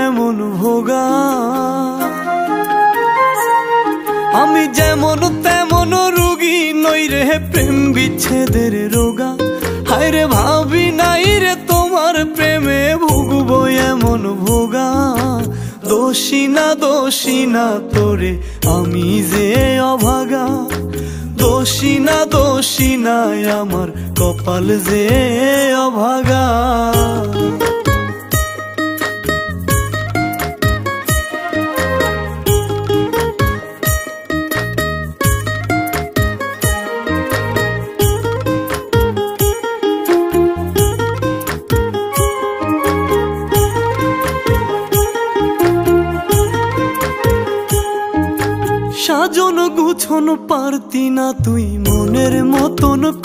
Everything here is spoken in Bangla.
এমন ভোগা। আমি যেমন তেমন রোগী নই রে প্রেম বিচ্ছেদের রোগা। হায় রে ভাবি নাই রে তোমার প্রেমে ভুগবো এমন ভোগা। দোষী না তোরে আমি যে অভাগা। দোষী না আমার কপাল যে অভাগা। সাজন গুছন পারতি না তুই মনের মতন